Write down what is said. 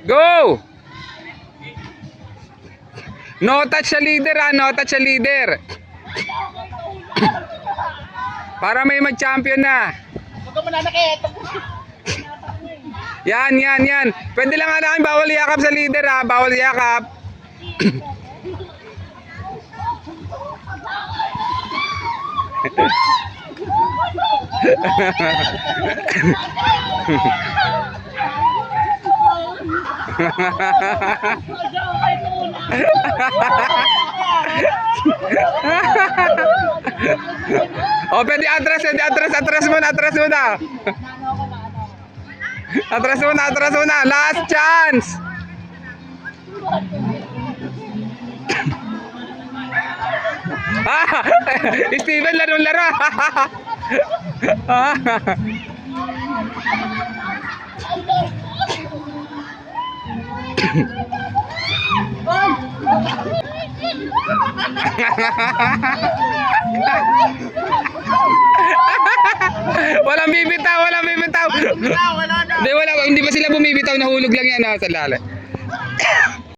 Go! No touch sa leader ha, no touch sa leader. Para may mag-champion na. Huwag ka mananakit. Yan. Pwede lang namin bawal yakap sa leader ha, bawal yakap. Oh, pwede atras muna. Atras muna. Last chance. Steven, laro. Walang bibitaw. Wala na. Hindi ba sila bumibitaw, nahulog lang yan sa lalim.